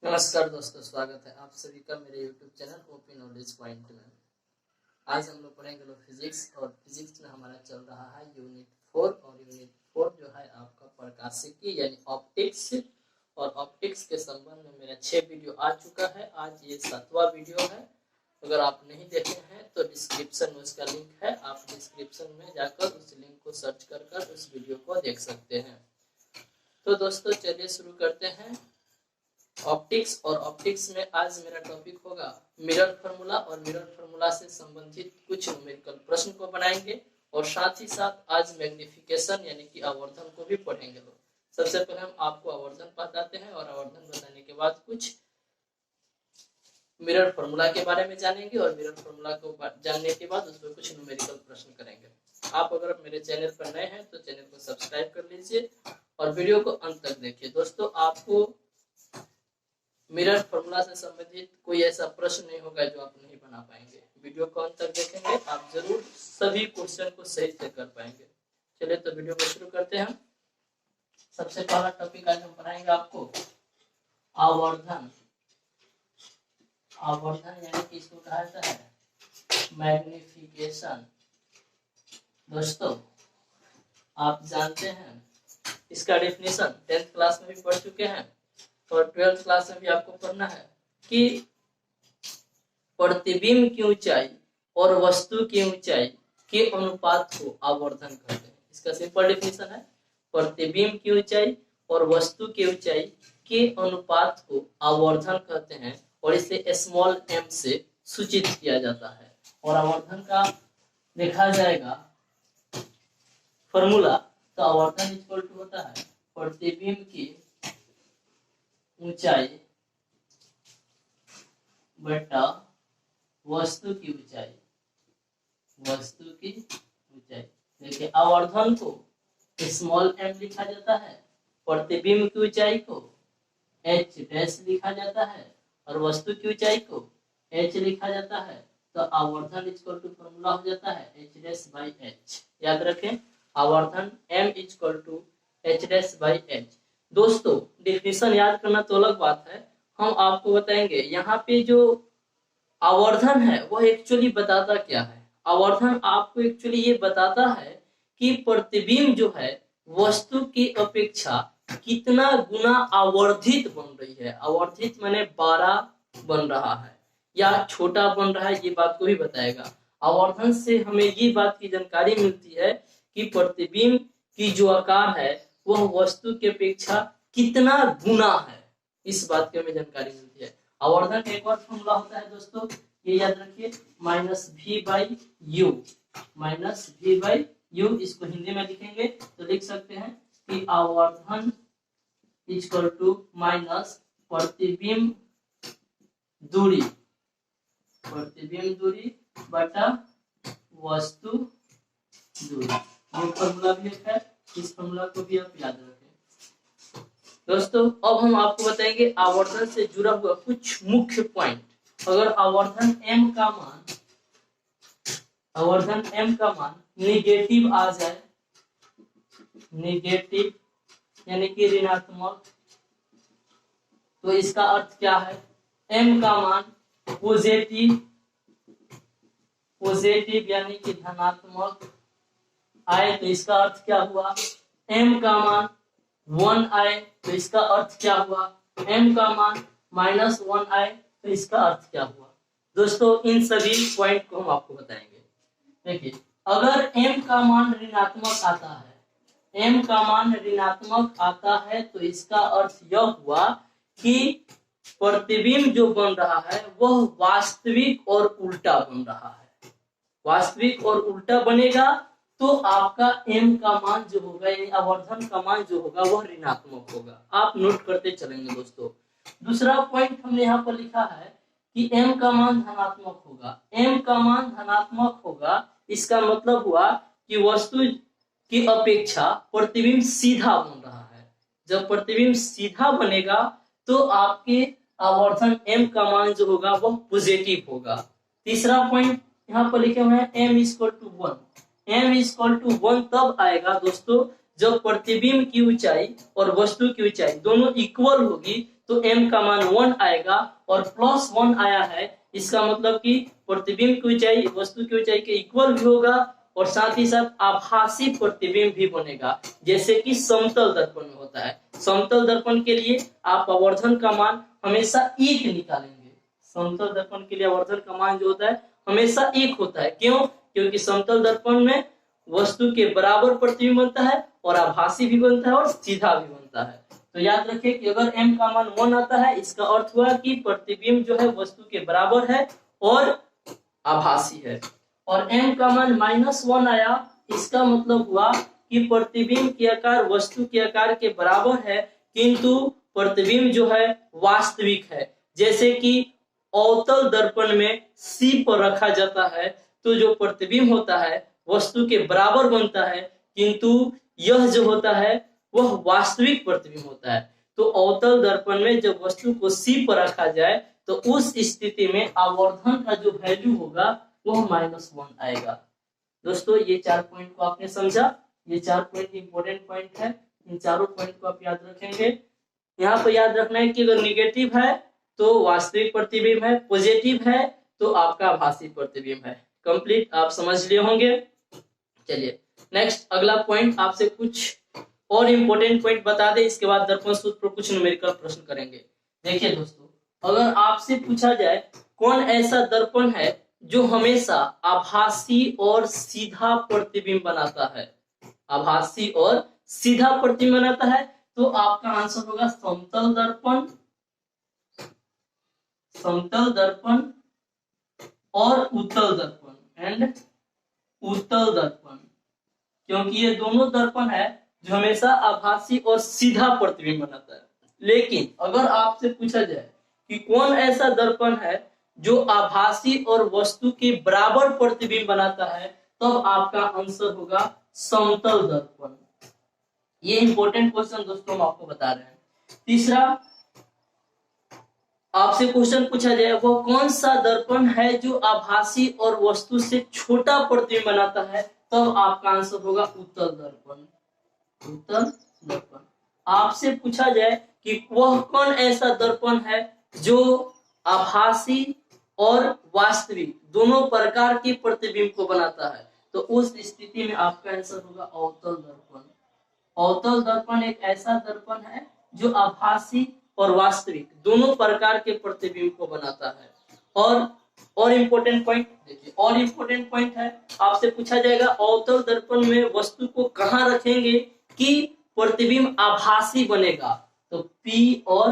नमस्कार दोस्तों, स्वागत है आप सभी का मेरे YouTube channel OP knowledge point में। आज हम लोग पढ़ेंगे फिजिक्स और फिजिक्स में हमारा चल रहा है यूनिट 4 और यूनिट 4 जो है आपका प्रकाशिकी यानी ऑप्टिक्स। और ऑप्टिक्स के संबंध में मेरा 6 वीडियो आ चुका है। आज ये 7वां वीडियो है। अगर आप नहीं देखे हैं तो डिस्क्रिप्शन में उसका लिंक है, आप डिस्क्रिप्शन में जाकर उस लिंक को सर्च कर उस वीडियो को देख सकते हैं। तो दोस्तों चलिए शुरू करते हैं ऑप्टिक्स। और ऑप्टिक्स में आज मेरा टॉपिक होगा मिरर फार्मूला, और मिरर फार्मूला से संबंधित कुछ न्यूमेरिकल प्रश्न को बनाएंगे और साथ ही साथ आज मैग्निफिकेशन यानी कि आवर्धन को भी पढ़ेंगे। सबसे पहले हम आपको आवर्धन बताते हैं और आवर्धन बताने के बाद कुछ मिरर फार्मूला के बारे में जानेंगे और मिरर फार्मूला को जानने के बाद उसमें कुछ न्यूमेरिकल प्रश्न करेंगे। आप अगर मेरे चैनल पर नए हैं तो चैनल को सब्सक्राइब कर लीजिए और वीडियो को अंत तक देखिए। दोस्तों, आपको मिरर फार्मूला से संबंधित कोई ऐसा प्रश्न नहीं होगा जो आप नहीं बना पाएंगे। वीडियो को अंत तक देखेंगे, आप जरूर सभी क्वेश्चन को सही से कर पाएंगे। चलिए तो वीडियो को शुरू करते हैं। सबसे पहला टॉपिक आज हम पढ़ाएंगे आपको आवर्धन। आवर्धन यानी कि इसको कहा जाता है मैग्निफिकेशन। दोस्तों, आप जानते हैं इसका डेफिनेशन 10th क्लास में भी पढ़ चुके हैं और 12th क्लास में भी आपको पढ़ना है कि प्रतिबिंब की ऊंचाई और वस्तु की ऊंचाई के अनुपात को आवर्धन कहते हैं। इसका सिंपल डेफिनेशन है प्रतिबिंब की ऊंचाई और वस्तु की ऊंचाई के अनुपात को आवर्धन कहते हैं और इसे स्मॉल m से सूचित किया जाता है। और आवर्धन का देखा जाएगा फॉर्मूला, तो आवर्धन इक्वल टू होता है प्रतिबिंब की ऊंचाई बटा वस्तु की ऊंचाई। वस्तु की ऊंचाई देखिए, आवर्धन को स्मॉल m लिखा जाता है, प्रतिबिंब की ऊंचाई को h डैश लिखा जाता है और वस्तु की ऊंचाई को h लिखा जाता है। तो आवर्धन इक्वल टू फॉर्मूला हो जाता है h डैश बाई h। याद रखें, आवर्धन m equal to h dash by h। दोस्तों, डेफिनेशन याद करना तो अलग बात है, हम आपको बताएंगे यहाँ पे जो आवर्धन है वह एक्चुअली बताता क्या है। आवर्धन आपको एक्चुअली ये बताता है कि प्रतिबिंब जो है वस्तु की अपेक्षा कितना गुना आवर्धित बन रही है। आवर्धित माने 12 बन रहा है या छोटा बन रहा है, ये बात को भी बताएगा। आवर्धन से हमें ये बात की जानकारी मिलती है कि प्रतिबिंब की जो आकार है वह वस्तु की अपेक्षा कितना गुना है, इस बात की हमें जानकारी मिलती है। आवर्धन एक और फॉर्मूला होता है दोस्तों, ये याद रखिए, minus v by u. Minus v by u, इसको हिंदी में लिखेंगे तो लिख सकते हैं कि आवर्धन इक्वल टू माइनस प्रतिबिंब दूरी, प्रतिबिंब दूरी बटा वस्तु दूरी। ये फॉर्मूला भी है, इस फॉर्मूला को भी आप याद रखें। दोस्तों, अब हम आपको बताएंगे आवर्धन से जुड़ा हुआ कुछ मुख्य पॉइंट। अगर आवर्धन m का मान निगेटिव आ जाए, निगेटिव यानी कि ऋणात्मक, तो इसका अर्थ क्या है। m का मान पॉजिटिव, पॉजिटिव यानी कि धनात्मक आए तो इसका अर्थ क्या हुआ। m का मान 1 आए तो इसका अर्थ क्या हुआ। m का मान -1 आए तो इसका अर्थ क्या हुआ। दोस्तों, इन सभी पॉइंट को हम आपको बताएंगे। देखिए, अगर m का मान ऋणात्मक आता है, m का मान ऋणात्मक आता है तो इसका अर्थ यह हुआ कि प्रतिबिंब जो बन रहा है वह वास्तविक और उल्टा बन रहा है। वास्तविक और उल्टा बनेगा तो आपका m का मान जो होगा यानी आवर्धन का मान जो होगा वह ऋणात्मक होगा। आप नोट करते चलेंगे दोस्तों। दूसरा पॉइंट हमने यहाँ पर लिखा है कि m का मान धनात्मक होगा। m का मान धनात्मक होगा, इसका मतलब हुआ कि वस्तु की अपेक्षा प्रतिबिंब सीधा बन रहा है। जब प्रतिबिंब सीधा बनेगा तो आपके आवर्धन m का मान जो होगा वह पॉजिटिव होगा। तीसरा पॉइंट यहाँ पर लिखे हुए हैं m equal to 1। m equal to 1 तब आएगा दोस्तों जब प्रतिबिंब की ऊंचाई और वस्तु की ऊंचाई दोनों इक्वल होगी, तो m का मान 1 आएगा और +1 आया है, इसका मतलब कि प्रतिबिंब की ऊंचाई वस्तु की ऊंचाई के इक्वल भी होगा और साथ ही साथ आभासी प्रतिबिंब भी बनेगा, जैसे कि समतल दर्पण में होता है। समतल दर्पण के लिए आप आवर्धन का मान हमेशा 1 निकालेंगे। समतल दर्पण के लिए आवर्धन का मान जो होता है हमेशा 1 होता है। क्यों? क्योंकि समतल दर्पण में वस्तु के बराबर प्रतिबिंब बनता है और आभासी भी बनता है और सीधा भी बनता है। तो याद रखिए कि अगर m का मान 1 आता है, इसका अर्थ हुआ कि प्रतिबिंब जो है वस्तु के बराबर है और आभासी है। और m का मान -1 आया, इसका मतलब हुआ कि प्रतिबिंब के आकार वस्तु के आकार के बराबर है, किंतु प्रतिबिंब जो है वास्तविक है। जैसे कि अवतल दर्पण में C पर रखा जाता है तो जो प्रतिबिंब होता है वस्तु के बराबर बनता है, किंतु यह जो होता है वह वास्तविक प्रतिबिंब होता है। तो अवतल दर्पण में जब वस्तु को C पर रखा जाए तो उस स्थिति में आवर्धन का जो वैल्यू होगा वह -1 आएगा। दोस्तों ये 4 पॉइंट को आपने समझा। ये 4 पॉइंट इंपॉर्टेंट पॉइंट है, इन चारों पॉइंट को आप याद रखेंगे। यहाँ पर याद रखना है कि अगर निगेटिव है तो वास्तविक प्रतिबिंब है, पॉजिटिव है तो आपका आभासी प्रतिबिंब है। कंप्लीट आप समझ लिए होंगे। चलिए नेक्स्ट अगला पॉइंट आपसे कुछ और इम्पोर्टेंट पॉइंट बता दे, इसके बाद दर्पण सूत्र पर कुछ न्यूमेरिकल प्रश्न करेंगे। देखिए दोस्तों, अगर आपसे पूछा जाए कौन ऐसा दर्पण है जो हमेशा आभासी और सीधा प्रतिबिंब बनाता है, आभासी और सीधा प्रतिबिंब बनाता है, तो आपका आंसर होगा समतल दर्पण, समतल दर्पण और उत्तल दर्पण एंड उत्तल दर्पण। क्योंकि ये दोनों दर्पण है जो हमेशा आभासी और सीधा प्रतिबिंब बनाता है। लेकिन अगर आपसे पूछा जाए कि कौन ऐसा दर्पण है जो आभासी और वस्तु के बराबर प्रतिबिंब बनाता है, तब आपका आंसर होगा समतल दर्पण। ये इंपॉर्टेंट क्वेश्चन दोस्तों हम आपको बता रहे हैं। तीसरा, आपसे क्वेश्चन पूछा जाए वो कौन सा दर्पण है जो आभासी और वस्तु से छोटा प्रतिबिंब बनाता है, तब आपका आंसर होगा उत्तल दर्पण, उत्तल दर्पण। आपसे पूछा जाए कि वह कौन ऐसा दर्पण है जो आभासी और वास्तविक दोनों प्रकार के प्रतिबिंब को बनाता है, तो उस स्थिति में आपका आंसर होगा अवतल दर्पण। अवतल दर्पण एक ऐसा दर्पण है जो आभासी और वास्तविक दोनों प्रकार के प्रतिबिंब को बनाता है। और इम्पोर्टेंट पॉइंट देखिए, और इम्पोर्टेंट पॉइंट है, आपसे पूछा जाएगा अवतल दर्पण में वस्तु को कहां रखेंगे कि प्रतिबिंब आभासी बनेगा, तो P और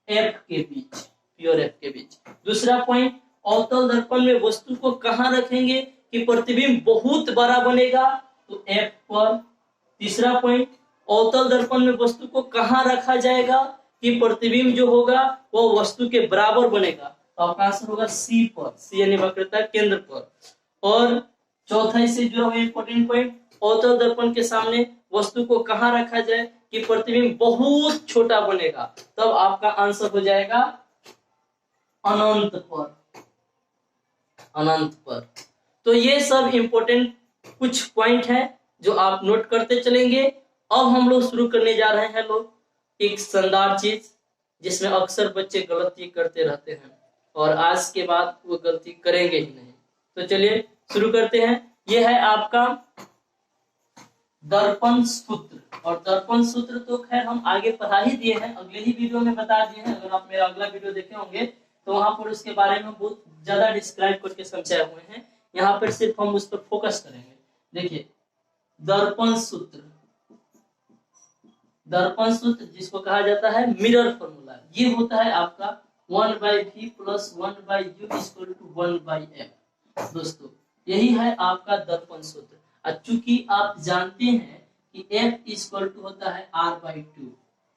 F के बीच, P और F के बीच। दूसरा पॉइंट, अवतल दर्पण में वस्तु को कहां रखेंगे कि प्रतिबिंब बहुत बड़ा बनेगा, तो F पर। तीसरा पॉइंट, अवतल दर्पण में वस्तु को कहां रखा जाएगा कि प्रतिबिंब जो होगा वो वस्तु के बराबर बनेगा, तो आपका आंसर होगा C पर, C यानी वक्रता केंद्र पर। और चौथा इससे जुड़ा हुआ इंपॉर्टेंट पॉइंट, अवतल दर्पण के सामने वस्तु को कहां रखा जाए कि प्रतिबिंब बहुत छोटा बनेगा, तब आपका आंसर हो जाएगा अनंत पर, अनंत पर। तो ये सब इंपॉर्टेंट कुछ पॉइंट हैं जो आप नोट करते चलेंगे। अब हम लोग शुरू करने जा रहे हैं लोग एक शानदार चीज जिसमें अक्सर बच्चे गलती करते रहते हैं और आज के बाद वो गलती करेंगे ही नहीं। तो चलिए शुरू करते हैं। ये है आपका दर्पण सूत्र, और दर्पण सूत्र तो खैर हम आगे पढ़ा ही दिए हैं, अगले ही वीडियो में बता दिए हैं। अगर आप मेरा अगला वीडियो देखे होंगे तो वहां पर उसके बारे में बहुत ज्यादा डिस्क्राइब करके समझाए हुए हैं। यहाँ पर सिर्फ हम उस पर फोकस करेंगे। देखिए दर्पण सूत्र, दर्पण सूत्र जिसको कहा जाता है मिरर फॉर्मूला, ये होता है आपका 1/v + 1/u = 1/f। दोस्तों यही है आपका दर्पण सूत्र। चूंकि आप जानते हैं कि F होता है R/2,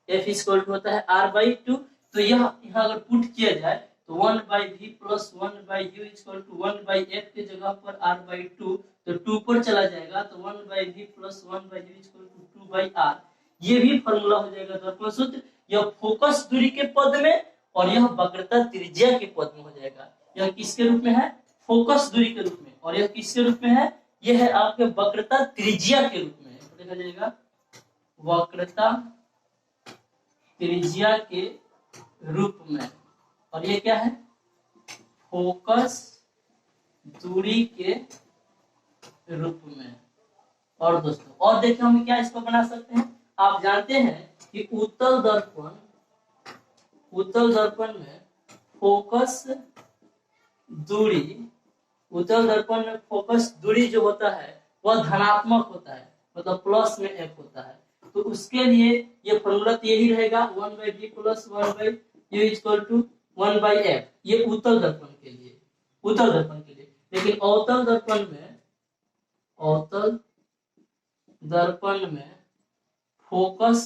F होता है R/2, तो यह यहाँ अगर पुट किया जाए तो 1/v + 1/u = 1/f के जगह पर R/2, तो 2 पर चला जाएगा तो 1/v + 1/u = 2/r। ये भी फॉर्मूला हो जाएगा दर्पण सूत्र। यह फोकस दूरी के पद में और यह वक्रता त्रिज्या के पद में हो जाएगा। यह किसके रूप में है? फोकस दूरी के रूप में। और यह किसके रूप में है? यह है आपके वक्रता त्रिज्या के रूप में। देखा जाएगा वक्रता त्रिज्या के रूप में, और ये क्या है, फोकस दूरी के रूप में। और दोस्तों और देखिए हम क्या इसको बना सकते हैं, आप जानते हैं कि उत्तल दर्पण में फोकस दूरी, उत्तल दर्पण में फोकस दूरी जो होता है वह धनात्मक होता है, मतलब प्लस में f होता है। तो उसके लिए ये फॉर्मूला तो यही रहेगा 1/v plus 1/u equal to 1/f, ये उत्तल दर्पण के लिए, उत्तल दर्पण के लिए। लेकिन अवतल दर्पण में फोकस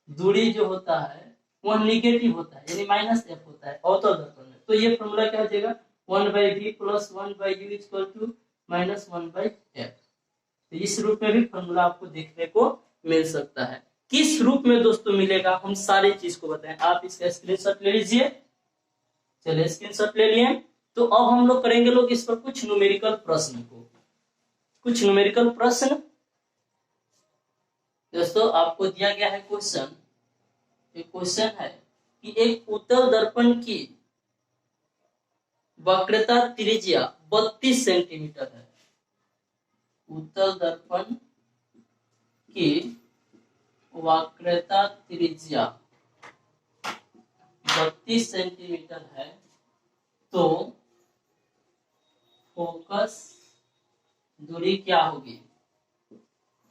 दूरी जो होता है वह निगेटिव होता है, यानी माइनस एफ होता है अवतल दर्पण में। तो ये फॉर्मूला क्या हो जाएगा 1/v plus 1/u equal to minus 1/f। तो इस रूप में भी फॉर्मूला आपको देखने को मिल सकता है। किस रूप में दोस्तों मिलेगा हम सारी चीज को बताएं, आप इसका स्क्रीनशॉट ले लीजिए। चलिए स्क्रीनशॉट ले लिए। तो अब हम लोग करेंगे इस पर कुछ न्यूमेरिकल प्रश्न को, कुछ न्यूमेरिकल प्रश्न। दोस्तों आपको दिया गया है क्वेश्चन, एक क्वेश्चन है कि एक उत्तल दर्पण की वक्रता त्रिज्या 32 सेंटीमीटर है। उत्तल दर्पण की वक्रता त्रिज्या 32 सेंटीमीटर है, तो फोकस दूरी क्या होगी,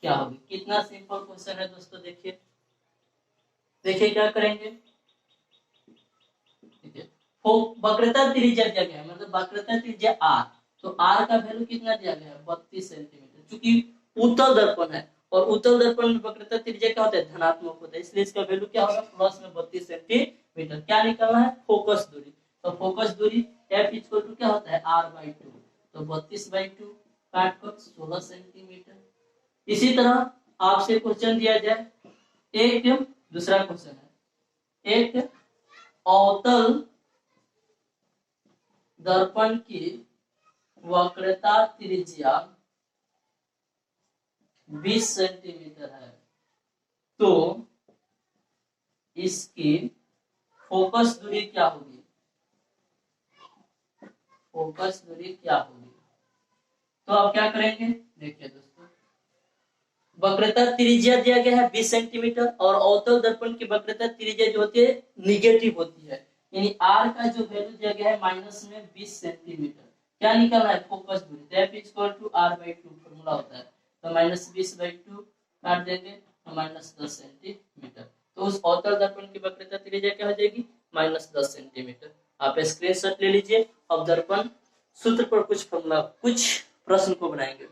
क्या होगी। कितना सिंपल क्वेश्चन है दोस्तों, देखिए क्या करेंगे। वक्रता त्रिज्या दिया गया है, मतलब वक्रता त्रिज्या r, तो r का वैल्यू कितना दिया गया है 32 सेंटीमीटर। चूंकि उत्तल दर्पण है और उत्तल दर्पण में वक्रता त्रिज्या क्या होता है, धनात्मक होता है, इसलिए इसका वैल्यू क्या होगा प्लस में 32 सेंटीमीटर। क्या निकालना है, फोकस दूरी। तो फोकस दूरी f इक्वल टू क्या होता है r/2, तो 32/2 काट कर 16 सेंटीमीटर। इसी तरह आपसे क्वेश्चन दिया जाए, एक दूसरा क्वेश्चन है, एक अवतल दर्पण की वक्रता त्रिज्या 20 सेंटीमीटर है, तो इसकी फोकस दूरी क्या होगी, फोकस दूरी क्या होगी। तो आप क्या करेंगे, देखिए दोस्तों वक्रता त्रिज्या दिया गया है 20 सेंटीमीटर और अवतल दर्पण की वक्रता त्रिज्या जो होती है निगेटिव होती है, यानी r का जो वैल्यू दिया गया है माइनस में 20 सेंटीमीटर। क्या निकालना है, फोकस दूरी, that is equal to r/2 formula होता है। तो -20/2 काट देंगे तो -10 सेंटीमीटर। तो उस अवतल दर्पण की वक्रता त्रिज्या क्या हो जाएगी -10 सेंटीमीटर। आप स्क्रीनशॉट ले लीजिए। अब दर्पण सूत्र पर कुछ फॉर्मूला, कुछ प्रश्न को बनाएंगे।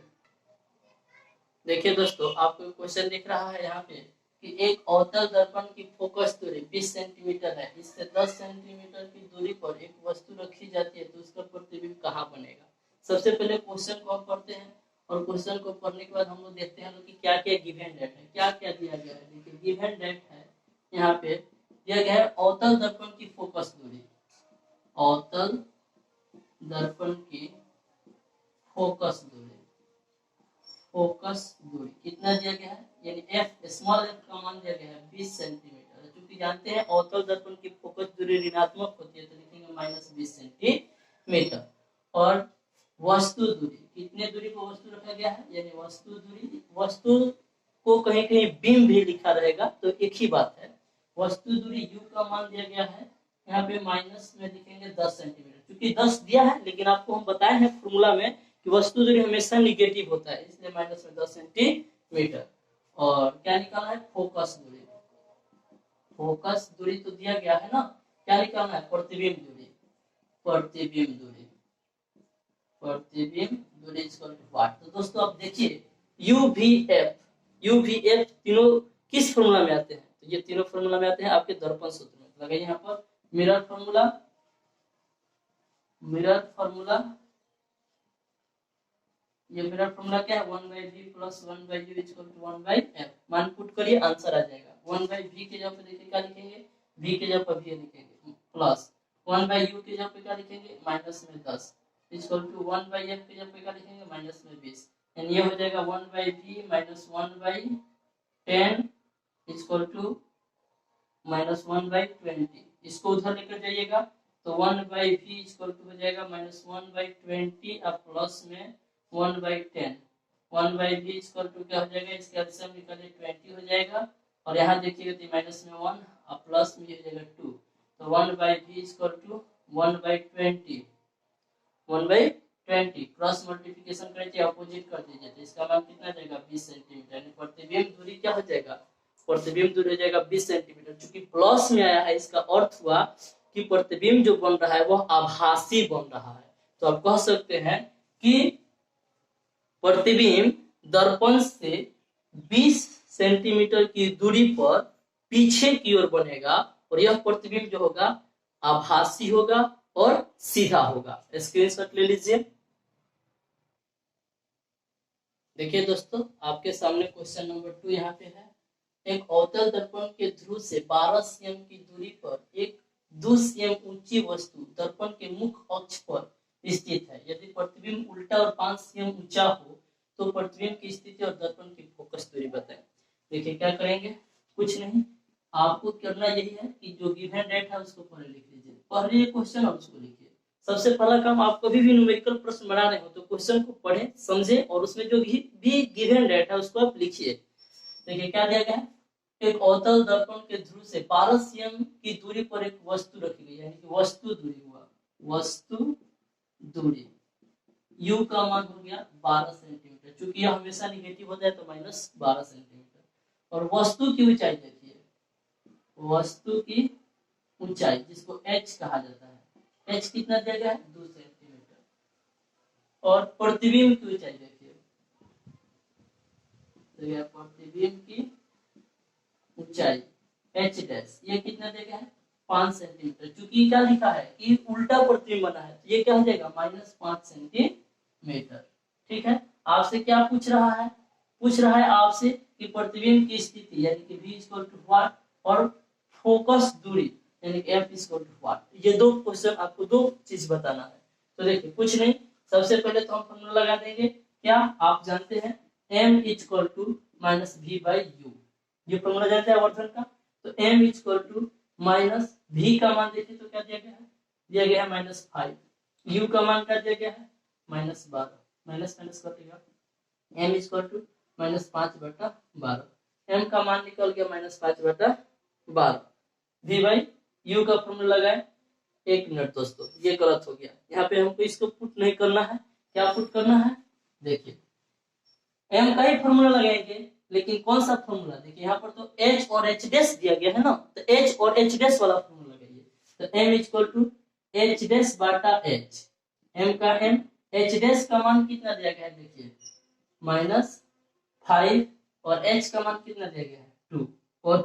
देखिए दोस्तों आपको क्वेश्चन दिख रहा है यहाँ पे कि एक अवतल दर्पण की फोकस दूरी 20 सेंटीमीटर है, इससे 10 सेंटीमीटर की दूरी पर एक वस्तु रखी जाती है, तो उसका प्रतिबिंब कहाँ बनेगा। सबसे पहले क्वेश्चन को हम पढ़ते हैं और क्वेश्चन को पढ़ने के बाद हम लोग देखते हैं कि क्या क्या गिवन डेट है, क्या क्या दिया गया है। देखिए गिवन डेट है यहाँ पे दिया गया है अवतल दर्पण की फोकस दूरी, अवतल दर्पण की फोकस दूरी, फोकस दूरी कितना दिया गया है, यानी f स्मॉल f का मान दिया गया है 20 सेंटीमीटर। क्योंकि जानते हैं अवतल दर्पण की फोकस दूरी ऋणात्मक होती है, तो लिखेंगे -20 सेंटीमीटर। और वस्तु दूरी, कितने दूरी को वस्तु रखा गया है, यानी वस्तु दूरी, वस्तु को कहीं कहीं बीम भी लिखा रहेगा तो एक ही बात है। वस्तु दूरी u का मान दिया गया है यहाँ पे माइनस में लिखेंगे 10 सेंटीमीटर, क्योंकि 10 दिया है लेकिन आपको हम बताए हैं फॉर्मूला में कि वस्तु दूरी हमेशा निगेटिव होता है, इसलिए माइनस में 10 सेंटीमीटर। और क्या निकालना है, फोकस दूरी, फोकस दूरी तो दिया गया है ना, क्या निकालना है, प्रतिबिंब दूरी, प्रतिबिंब दूरी, प्रतिबिंब दूरी इक्वल टू व्हाट। तो दोस्तों आप देखिए UVF तीनों किस फॉर्मूला में आते हैं, तो ये तीनों फॉर्मूला में आते हैं आपके दर्पण सूत्र में। लगाइए यहाँ पर मिरर फॉर्मूला, मिरर फॉर्मूला, ये मिरर फॉर्मूला क्या है 1/v plus 1/u equal to 1/f। मान पुट करिए आंसर आ जाएगा। 1/v के जगह पे देखिए क्या लिखेंगे, v के जगह पर v लिखेंगे, प्लस 1/u के जगह पे क्या लिखेंगे माइनस में 10 इक्वल टू 1/f के जगह पे क्या लिखेंगे माइनस में 20, यानी ये हो जाएगा 1/v minus 1/10 equal to minus 1/20, इसको उधर लेकर जाइएगा तो 1/v इक्वल टू हो जाएगा माइनस 1/20 और प्लस में 1/10, 1/v इक्वल टू क्या हो जाएगा, इसके एलसीएम निकालिए 20 हो जाएगा और यहाँ देखिएगा तो माइनस में 1 और प्लस में हो जाएगा 2, तो 1/v equal to 1/20, 1/20 cross multiplication करके अपोजिट कर दीजिए तो इसका मान कितना जाएगा 20 सेंटीमीटर, यानी प्रतिबिंब दूरी क्या हो जाएगा, प्रतिबिंब दूरी हो जाएगा 20 सेंटीमीटर। चूंकि प्लस में आया है इसका अर्थ हुआ कि प्रतिबिंब जो बन रहा है वह आभासी बन रहा है, तो आप कह सकते हैं कि प्रतिबिंब दर्पण से 20 सेंटीमीटर की दूरी पर पीछे की ओर बनेगा और यह प्रतिबिंब जो होगा आभासी होगा और सीधा होगा। स्क्रीनशॉट ले लीजिए। देखिए दोस्तों आपके सामने क्वेश्चन नंबर 2 यहाँ पे है। एक अवतल दर्पण के ध्रुव से 12 cm की दूरी पर एक 2 cm ऊंची वस्तु दर्पण के मुख्य अक्ष पर स्थित है। यदि प्रतिबिंब उल्टा और 5 cm ऊंचा हो तो प्रतिबिंब की स्थिति और दर्पण की फोकस दूरी बताएं। देखिए क्या करेंगे, कुछ नहीं, आपको करना यही है कि जो गिवन डेट है उसको पहले लिख लीजिए, पहले ये क्वेश्चन और उसको लिखिए। सबसे पहला काम, आप कभी भी न्यूमेरिकल प्रश्न बना रहे हो तो क्वेश्चन को पढ़ें समझें और उसमें जो भी गिवन डेट है उसको आप लिखिए। देखिए क्या दिया गया है, एक अवतल दर्पण के ध्रुव से 12 cm की दूरी पर एक वस्तु रखी गई, यानी कि वस्तु दूरी हुआ, वस्तु दूरी u का मान हो गया 12 सेंटीमीटर, चूंकि यह हमेशा निगेटिव होता है तो माइनस 12 सेंटीमीटर। और वस्तु की ऊंचाई देखिए, वस्तु की ऊंचाई जिसको h कहा जाता है, h कितना दिया गया है 2 सेंटीमीटर। और प्रतिबिंब की ऊंचाई देखिए, तो प्रतिबिंब की ऊंचाई h डैश ये कितना दिया गया है 5 सेंटीमीटर। चूंकि क्या लिखा है कि उल्टा प्रतिबिंब बना है तो ये क्या हो जाएगा माइनस 5 सेंटीमीटर। ठीक है, आपसे क्या पूछ रहा है, पूछ रहा है आपसे कि प्रतिबिंब की स्थिति यानी कि v इक्वल टू व्हाट और फोकस दूरी यानी कि f इक्वल टू व्हाट। ये दो क्वेश्चन आपको दो चीज बताना है। तो देखिए कुछ नहीं, सबसे पहले तो हम फॉर्मूला लगा देंगे, क्या आप जानते हैं m equal to minus v by यू, ये फॉर्मूला जानते हैं आवर्धन का। तो m equal to minus v का मान देखिए तो क्या दिया गया है, दिया गया है माइनस 5, u का मान क्या दिया गया है माइनस 12, माइनस माइनस कटेगा, m equal to minus 5/12, m का मान निकल गया माइनस 5/12, v बाई u का फॉर्मूला लगाए। एक मिनट दोस्तों ये गलत हो गया, यहाँ पे हमको इसको पुट नहीं करना है, क्या पुट करना है, देखिए m का ही फॉर्मूला लगाएंगे, लेकिन कौन सा फॉर्मूला, देखिए यहाँ पर तो h और h डैश दिया गया है ना, तो h और h डैश वाला फॉर्मूला लगाइए। तो m equal to h dash बाटा h, m का m, h डैश का मान कितना दिया गया है देखिए -5 और h का मान कितना दिया गया है 2, और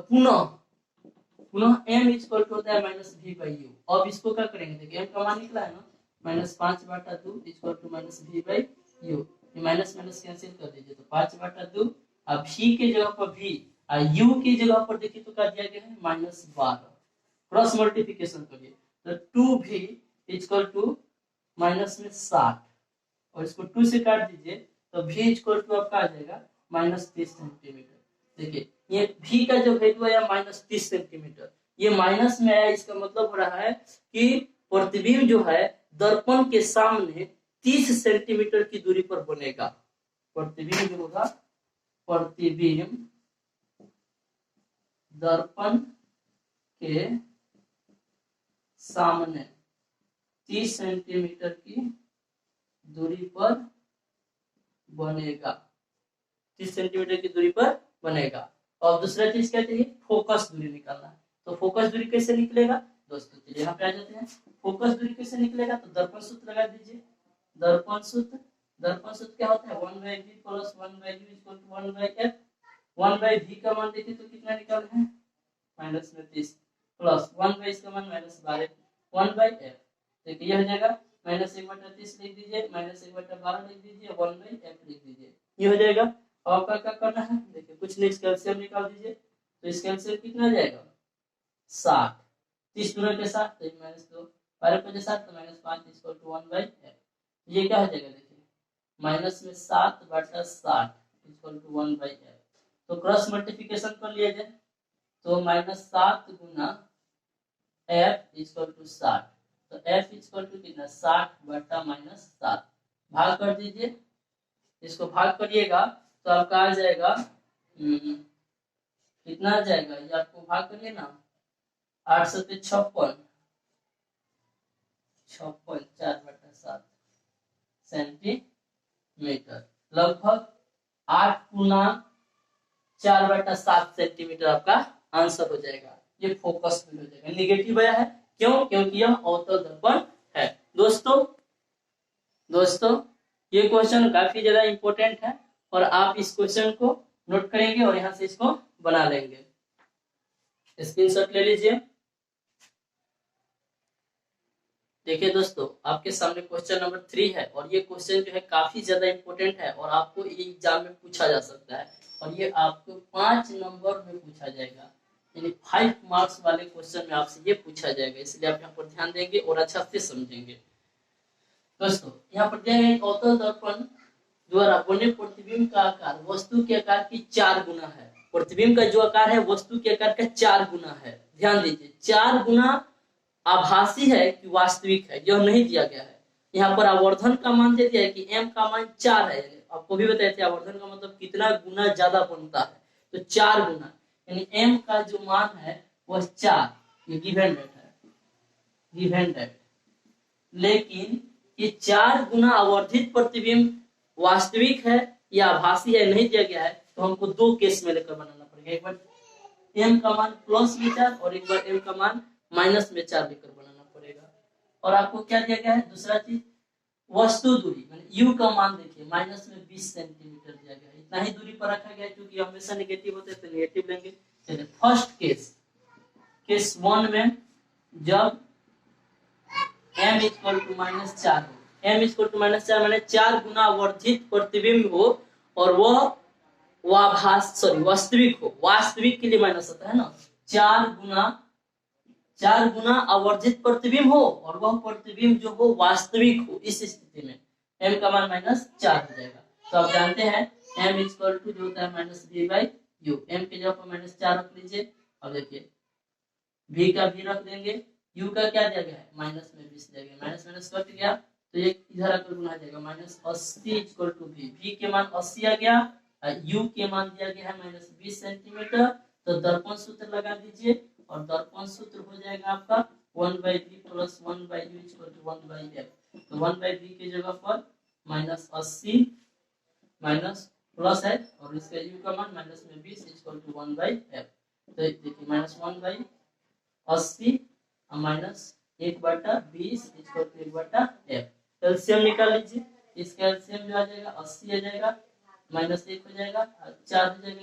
पुनः m इक्वल टू होता है माइनस v बाई यू। अब इसको क्या करेंगे, देखिए m का मान निकला है ना -5/2 equal to minus v by u, minus minus cancel कर दीजिए तो 5/2, अब v के जगह पर v और u की जगह पर देखिए तो क्या दिया गया है -12, क्रॉस मल्टीप्लिकेशन करिए तो 2v इक्वल टू माइनस में 60 और इसको 2 से काट दीजिए तो v इक्वल टू आपका आ जाएगा -30 सेंटीमीटर। देखिए ये v का जो वैल्यू आया -30 सेंटीमीटर, ये माइनस में आया, इसका मतलब हो रहा है कि प्रतिबिंब जो है दर्पण के सामने 30 सेंटीमीटर की दूरी पर बनेगा। प्रतिबिंब जो होगा, प्रतिबिंब दर्पण के सामने 30 सेंटीमीटर की दूरी पर बनेगा, 30 सेंटीमीटर की दूरी पर बनेगा। और दूसरा चीज क्या चाहिए, फोकस दूरी निकालना है। तो फोकस दूरी कैसे निकलेगा दोस्तों, चलिए यहाँ पे आ जाते हैं। फोकस दूरी कैसे निकलेगा, तो दर्पण सूत्र लगा दीजिए, दर्पण सूत्र, दर्पण सूत्र क्या होता है 1/v plus 1/u equal to 1/f। 1/v का मान देखिए तो कितना निकाल है -30 प्लस 1/v का मान -12, 1/f देखिए यह हो जाएगा -1/30 लिख दीजिए, -1/12 लिख दीजिए, 1/f लिख दीजिए, ये हो जाएगा। और क्या करना है, देखिए कुछ नहीं, इसका एलसीएम निकाल दीजिए, तो इसका एलसीएम कितना जाएगा 60, 30 गुना के साथ तो -2, 12×7 तो -5 इक्वल टू 1/f। ये क्या हो जाएगा देखिए माइनस में 7/60 इक्वल टू 1/f। तो क्रॉस मल्टीप्लिकेशन कर लिया जाए तो -7 गुना f इक्वल टू 60। तो f इक्वल टू कितना 60 बटा -7 भाग कर दीजिए। इसको भाग करिएगा तो आपका आ जाएगा कितना आ जाएगा, ये आपको भाग करिए ना 8 से 56 4/7 सेंटीमीटर, लगभग 8 गुना 4/7 सेंटीमीटर आपका आंसर हो जाएगा। ये फोकस भी हो जाएगा। निगेटिव आया है क्यों? क्योंकि यह अवतल दर्पण है। दोस्तों ये क्वेश्चन काफी ज्यादा इंपॉर्टेंट है और आप इस क्वेश्चन को नोट करेंगे और यहाँ से इसको बना लेंगे। स्क्रीनशॉट ले लीजिए। देखिए दोस्तों, आपके सामने क्वेश्चन नंबर 3 है और ये क्वेश्चन जो है काफी ज्यादा इंपॉर्टेंट है और आपको एग्जाम में पूछा जा सकता है और ये आपको 5 नंबर में पूछा जाएगा, यानी 5 मार्क्स वाले क्वेश्चन में आपसे ये पूछा जाएगा, इसलिए आप यहाँ पर ध्यान देंगे और अच्छा से समझेंगे। दोस्तों यहाँ पर दिया है अवतल दर्पण द्वारा बने प्रतिबिंब का आकार वस्तु के आकार की 4 गुना है। प्रतिबिंब का जो आकार है वस्तु के आकार का 4 गुना है। ध्यान दीजिए, 4 गुना आभासी है कि वास्तविक है, यह नहीं दिया गया है। यहाँ पर आवर्धन का मान दे दिया है कि m का मान 4 है। आपको भी बताए थे आवर्धन का मतलब कितना गुना ज्यादा बनता है, तो 4 गुना, यानी m का जो मान है वह 4, ये गिवन डेट। लेकिन ये 4 गुना आवर्धित प्रतिबिंब वास्तविक है या आभासी है नहीं दिया गया है, तो हमको 2 केस में लेकर बनाना पड़ेगा। एक बार m का मान प्लस में 4 और एक बार m का मान माइनस में 4 लेकर बनाना पड़ेगा। और आपको क्या दिया गया है, दूसरा चीज वस्तु दूरी u का मान देखिए माइनस में 20 सेंटीमीटर दिया गया है। इतना ही दूरी पर रखा गया है क्योंकि हमेशा नेगेटिव होते हैं तो नेगेटिव लेंगे। चलिए फर्स्ट केस 1 में जब m इक्वल टू -4 हो, m इक्वल टू -4 माने 4 गुना वर्धित प्रतिबिंब हो और वह वास्तविक हो। वास्तविक के लिए माइनस होता है ना, 4 गुना आवर्धित प्रतिबिंब हो और वह प्रतिबिंब जो हो वास्तविक हो। इस स्थिति में m का मान -4 हो जाएगा। तो आप जानते हैं m इक्वल टू जो होता है -v/u। m के जगह पर -4 रख लीजिए और देखिए v का v रख देंगे, u का क्या दिया गया है माइनस में 20 दिया गया, माइनस माइनस कट गया तो ये इधर आकर गुना हो जाएगा -80 इक्वल टू v के मान 80 आ गया, u के मान दिया गया है -20 सेंटीमीटर। तो दर्पण सूत्र लगा दीजिए और दर्पण सूत्र हो जाएगा आपका 1/v plus 1/u equal to 1/f। तो 1/v की जगह पर -80 माइनस प्लस है और इसका u का मान माइनस में 20 इक्वल टू 1/f। तो देखिए -1/80 minus 1/20 equal to 1/f। LCM निकाल लीजिए। इसका एलसीएम जो आ जाएगा 80 आ जाएगा, -1 हो जाएगा, 4 हो जाएगा,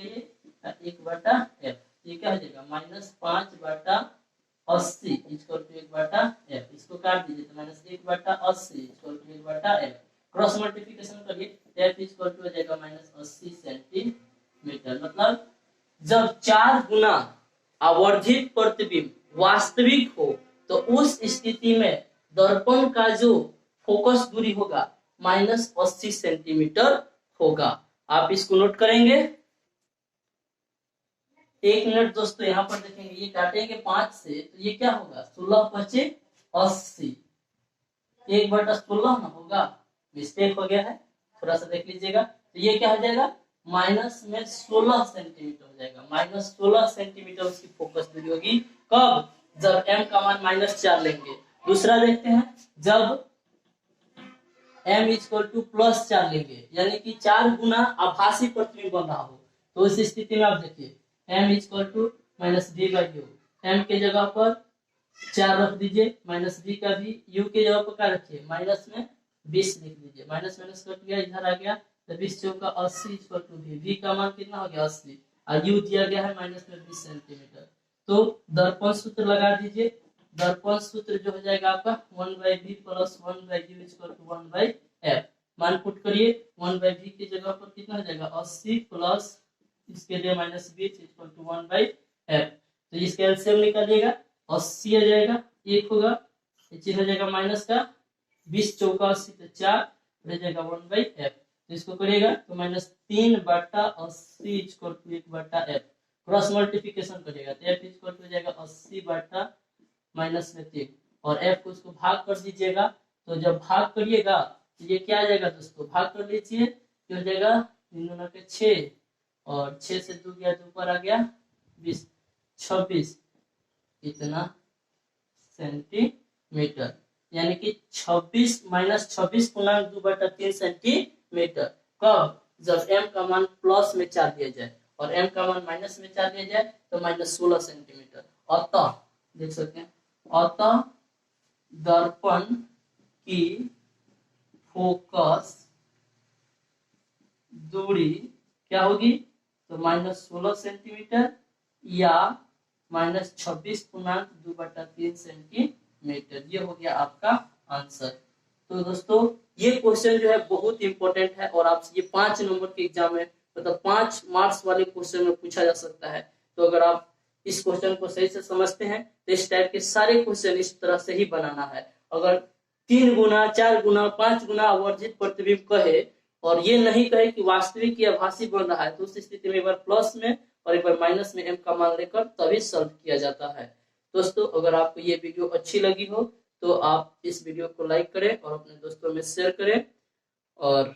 ये 1/f। ये क्या हो जाएगा -5/80 इक्वल टू 1/f। इसको काट दीजिए तो -1/80 equal to 1/f। Cross multiplication करिए, f इक्वल टू हो जाएगा -80 सेंटीमीटर। मतलब जब 4 गुना आवर्धित प्रतिबिंब वास्तविक हो तो उस स्थिति में दर्पण का जो फोकस दूरी होगा -80 सेंटीमीटर होगा। आप इसको नोट करेंगे। 1 मिनट दोस्तों, यहाँ पर देखेंगे ये काटेंगे 5 से तो ये क्या होगा 16×5 = 80, 1/16 ना होगा, मिस्टेक हो गया है, थोड़ा सा देख लीजिएगा। तो ये क्या हो जाएगा माइनस में 16 सेंटीमीटर हो जाएगा। -16 सेंटीमीटर उसकी फोकस दूरी होगी। कब? जब m का मान -4 लेंगे। दूसरा देखते हैं, जब m इक्वल टू +4 लेंगे, यानी कि 4 गुना आभासी प्रतिबिंब बन रहा हो, तो उस स्थिति में आप देखिए m equal to -v/u। m के जगह पर 4 रख दीजिए, -v का v, u के जगह पर क्या रखिए माइनस में 20 लिख दीजिए, माइनस माइनस कट गया, इधर आ गया तो 20 चौका 80 इक्वल टू v। v का मान कितना हो गया 80 और u दिया गया है -20 सेंटीमीटर। तो दर्पण सूत्र लगा दीजिए। दर्पण सूत्र जो हो जाएगा आपका 1/v plus 1/u equal to 1/f। मान पुट करिए, 1/v की जगह पर कितना हो जाएगा 80 प्लस इसके लिए -20 इक्वल टू 1/f। तो इसका एलसीएम निकालिएगा, 80 आ जाएगा, 1 होगा, ये चीज हो जाएगा माइनस का 20 चौका 80 तो 4 रह जाएगा 1/f। तो इसको करिएगा तो -3/80 equal to 1/f। Cross multiplication करिएगा तो f इक्वल टू हो जाएगा 80 बटा माइनस में 3 और f को उसको भाग कर दीजिएगा। तो जब भाग करिएगा तो ये क्या आ जाएगा दोस्तों, भाग कर लीजिए, ये हो जाएगा 3 के 6 और 6 से 2 गया 2 पर आ गया 20 26 इतना सेंटीमीटर, यानी कि 26 माइनस 26/2/3 सेंटीमीटर। कब, जब m का मान प्लस में 4 दिया जाए और m का मान माइनस में 4 दिया जाए तो -16 सेंटीमीटर। अतः देख सकते हैं, अतः दर्पण की फोकस दूरी क्या होगी, तो -16 सेंटीमीटर या -26/2/3 सेंटीमीटर। ये हो गया आपका आंसर। तो दोस्तों ये क्वेश्चन जो है बहुत इंपॉर्टेंट है और आपसे ये 5 नंबर के एग्जाम में मतलब 5 मार्क्स वाले क्वेश्चन में पूछा जा सकता है। तो अगर आप इस क्वेश्चन को सही से समझते हैं तो इस टाइप के सारे क्वेश्चन इस तरह से ही बनाना है। अगर 3 गुना 4 गुना 5 गुना वर्जित प्रतिबिंब कहे और ये नहीं कहे कि वास्तविक या आभासी बन रहा है तो उस स्थिति में एक बार प्लस में और एक बार माइनस में m का मान लेकर तभी सॉल्व किया जाता है। दोस्तों अगर आपको ये वीडियो अच्छी लगी हो तो आप इस वीडियो को लाइक करें और अपने दोस्तों में शेयर करें। और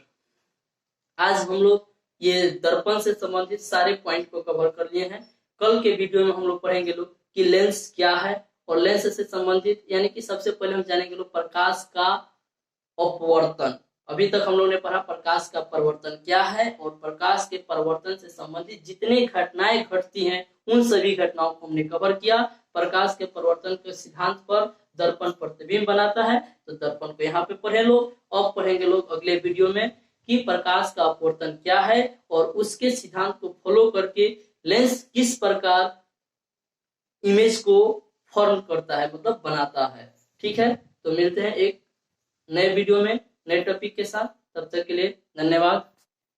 आज हम लोग ये दर्पण से संबंधित सारे पॉइंट को कवर कर लिए हैं। कल के वीडियो में हम लोग पढ़ेंगे लोग कि लेंस क्या है और लेंस से संबंधित यानी कि सबसे पहले हम जानेंगे लोग प्रकाश का अपवर्तन। अभी तक हम लोगों ने पढ़ा प्रकाश का परिवर्तन क्या है और प्रकाश के परिवर्तन से संबंधित जितनी घटनाएं घटती हैं उन सभी घटनाओं को हमने कवर किया। प्रकाश के परिवर्तन के सिद्धांत पर दर्पण प्रतिबिंब बनाता है, तो दर्पण को यहाँ पे पढ़े लोग। अब पढ़ेंगे लोग अगले वीडियो में कि प्रकाश का अपवर्तन क्या है और उसके सिद्धांत को फॉलो करके लेंस किस प्रकार इमेज को फॉर्म करता है मतलब बनाता है। ठीक है, तो मिलते हैं एक नए वीडियो में नए टॉपिक के साथ, तब तक के लिए धन्यवाद।